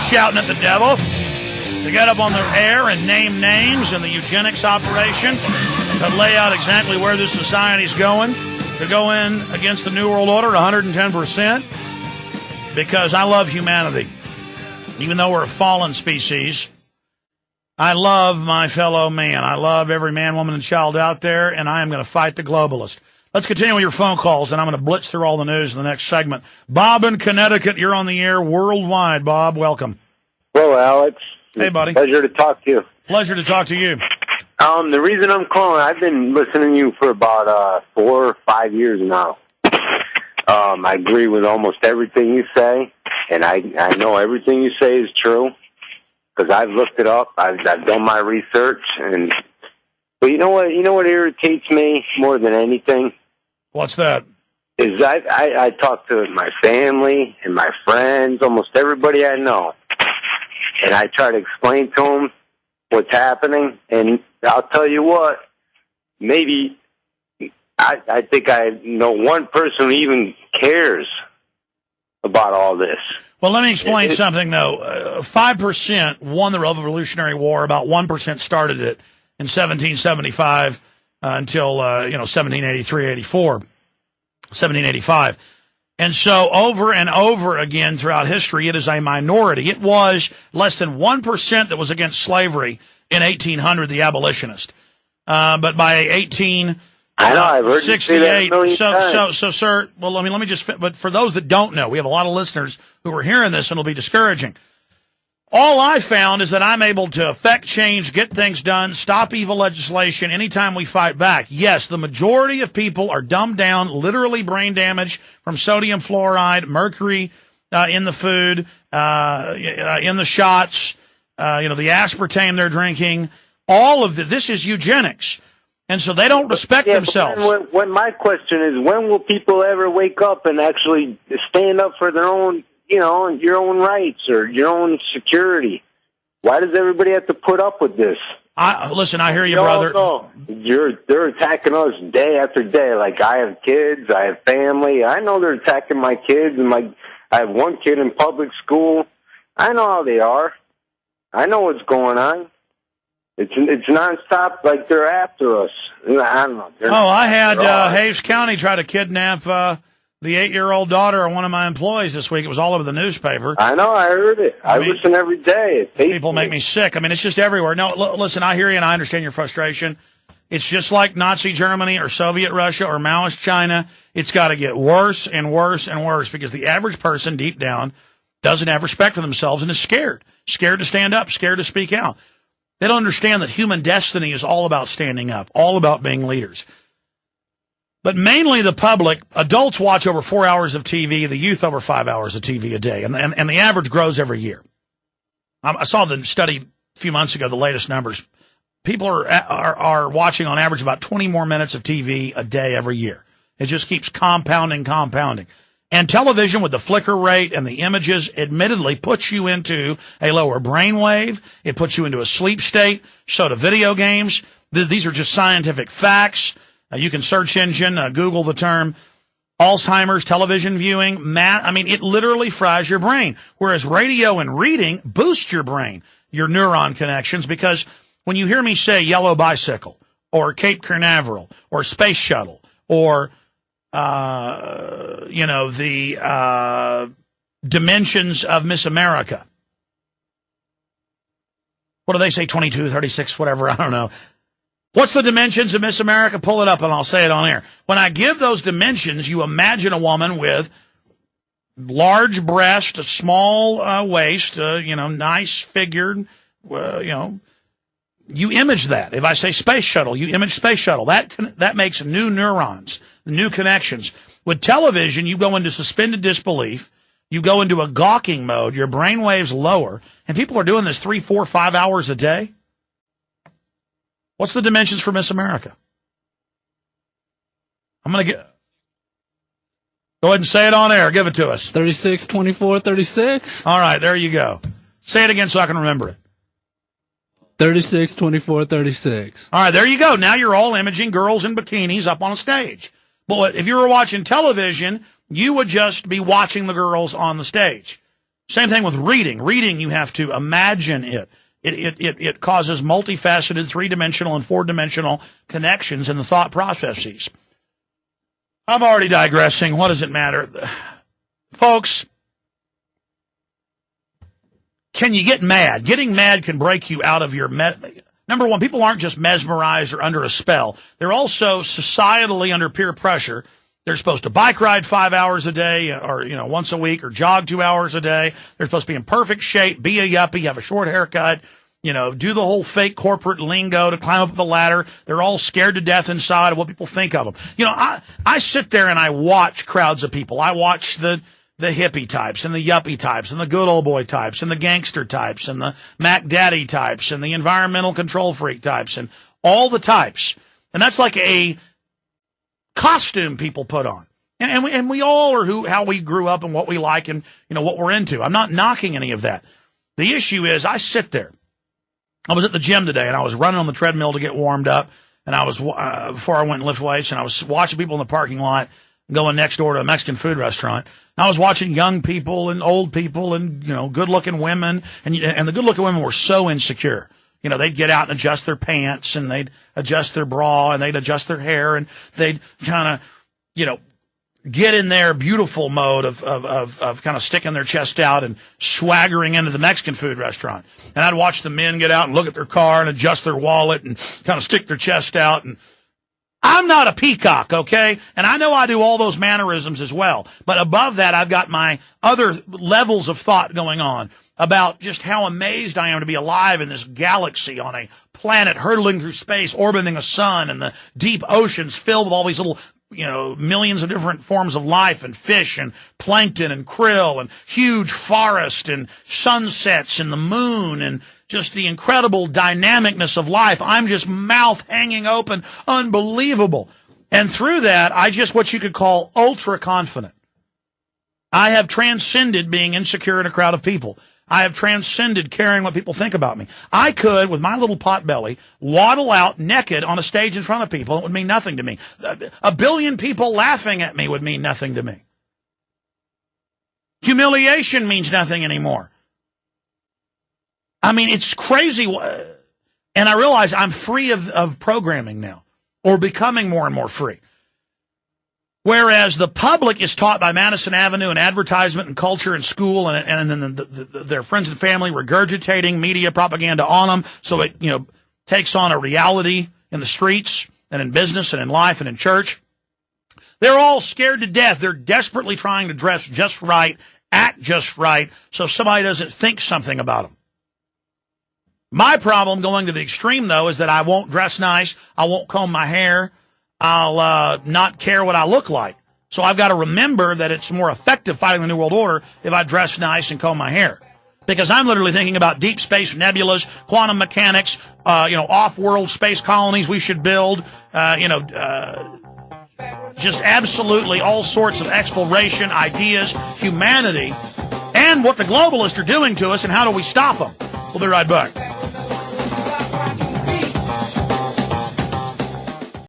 shouting at the devil to get up on the air and name names in the eugenics operation to lay out exactly where this society's going, to go in against the New World Order 110%, because I love humanity. Even though we're a fallen species, I love my fellow man. I love every man, woman, and child out there, and I am going to fight the globalist. Let's continue with your phone calls, and I'm going to blitz through all the news in the next segment. Bob in Connecticut, you're on the air worldwide. Bob, welcome. Hello, Alex. Hey, buddy. Pleasure to talk to you. Pleasure to talk to you. The reason I'm calling, I've been listening to you for about 4 or 5 years now. I agree with almost everything you say, and I know everything you say is true because I've looked it up. I've done my research, but you know what irritates me more than anything? What's that? Is I talk to my family and my friends, almost everybody I know, and I try to explain to them what's happening, and I'll tell you what, maybe I think I know one person who even cares about all this. Well, let me explain something, though. 5% won the Revolutionary War. About 1% started it in 1775 until, 1783, 84, 1785. And so over and over again throughout history, it is a minority. It was less than 1% that was against slavery in 1800, the abolitionist. But by 18... I know, I've heard you say that a million times. So, sir, well, let me just, but for those that don't know, we have a lot of listeners who are hearing this and it'll be discouraging. All I found is that I'm able to affect change, get things done, stop evil legislation anytime we fight back. Yes, the majority of people are dumbed down, literally brain damage from sodium fluoride, mercury in the food, in the shots, the aspartame they're drinking. All of this is eugenics. And so they don't respect themselves. When my question is, when will people ever wake up and actually stand up for their own, your own rights or your own security? Why does everybody have to put up with this? Listen, I hear you, brother. No. They're attacking us day after day. Like, I have kids, I have family. I know they're attacking my kids, and I have one kid in public school. I know how they are. I know what's going on. It's nonstop, like they're after us. I don't know. I had Hays County try to kidnap the 8-year-old daughter of one of my employees this week. It was all over the newspaper. I know, I heard it. I listen every day. People make me sick. I mean, it's just everywhere. No, listen, I hear you and I understand your frustration. It's just like Nazi Germany or Soviet Russia or Maoist China. It's got to get worse and worse and worse because the average person deep down doesn't have respect for themselves and is scared to stand up, scared to speak out. They don't understand that human destiny is all about standing up, all about being leaders. But mainly the public, adults watch over 4 hours of TV, the youth over 5 hours of TV a day, and the average grows every year. I saw the study a few months ago, the latest numbers. People are watching on average about 20 more minutes of TV a day every year. It just keeps compounding. And television with the flicker rate and the images admittedly puts you into a lower brainwave. It puts you into a sleep state. So do video games. These are just scientific facts. You can search engine, Google the term Alzheimer's, television viewing, it literally fries your brain. Whereas radio and reading boost your brain, your neuron connections, because when you hear me say yellow bicycle or Cape Canaveral or space shuttle or the dimensions of Miss America. What do they say, 22, 36, whatever, I don't know. What's the dimensions of Miss America? Pull it up and I'll say it on air. When I give those dimensions, you imagine a woman with large breast, a small waist, nice figured, you image that. If I say space shuttle, you image space shuttle. That makes new neurons, new connections. With television, you go into suspended disbelief. You go into a gawking mode. Your brain waves lower. And people are doing this 3, 4, 5 hours a day. What's the dimensions for Miss America? I'm going to go ahead and say it on air. Give it to us. 36, 24, 36. All right, there you go. Say it again so I can remember it. 36, 24, 36. All right, there you go. Now you're all imaging girls in bikinis up on a stage. But if you were watching television, you would just be watching the girls on the stage. Same thing with reading. Reading, you have to imagine it. It causes multifaceted, three-dimensional and four-dimensional connections in the thought processes. I'm already digressing. What does it matter? Folks, can you get mad? Getting mad can break you out of your... Number one, people aren't just mesmerized or under a spell. They're also societally under peer pressure. They're supposed to bike ride 5 hours a day or, once a week or jog 2 hours a day. They're supposed to be in perfect shape, be a yuppie, have a short haircut, do the whole fake corporate lingo to climb up the ladder. They're all scared to death inside of what people think of them. I sit there and I watch crowds of people. I watch the hippie types and the yuppie types and the good old boy types and the gangster types and the Mac Daddy types and the environmental control freak types and all the types. And that's like a costume people put on. And we all are how we grew up and what we like and, what we're into. I'm not knocking any of that. The issue is I sit there. I was at the gym today and I was running on the treadmill to get warmed up. And I was, before I went and lift weights, and I was watching people in the parking lot going next door to a Mexican food restaurant. And I was watching young people and old people and, good looking women. And the good looking women were so insecure. They'd get out and adjust their pants and they'd adjust their bra and they'd adjust their hair and they'd kind of, get in their beautiful mode of kind of sticking their chest out and swaggering into the Mexican food restaurant. And I'd watch the men get out and look at their car and adjust their wallet and kind of stick their chest out. And I'm not a peacock, okay? And I know I do all those mannerisms as well. But above that, I've got my other levels of thought going on about just how amazed I am to be alive in this galaxy on a planet hurtling through space, orbiting a sun, and the deep oceans filled with all these little, millions of different forms of life and fish and plankton and krill and huge forest and sunsets and the moon and just the incredible dynamicness of life. I'm just mouth hanging open, unbelievable. And through that, I just what you could call ultra confident. I have transcended being insecure in a crowd of people. I have transcended caring what people think about me. I could, with my little pot belly, waddle out naked on a stage in front of people. It would mean nothing to me. A billion people laughing at me would mean nothing to me. Humiliation means nothing anymore. I mean, it's crazy. And I realize I'm free of programming now, or becoming more and more free. Whereas the public is taught by Madison Avenue and advertisement and culture and school and then their friends and family regurgitating media propaganda on them. So it, takes on a reality in the streets and in business and in life and in church. They're all scared to death. They're desperately trying to dress just right, act just right, so somebody doesn't think something about them. My problem going to the extreme, though, is that I won't dress nice. I won't comb my hair. I'll not care what I look like. So I've got to remember that it's more effective fighting the New World Order if I dress nice and comb my hair. Because I'm literally thinking about deep space nebulas, quantum mechanics, off-world space colonies we should build, just absolutely all sorts of exploration, ideas, humanity, and what the globalists are doing to us and how do we stop them. We'll be right back.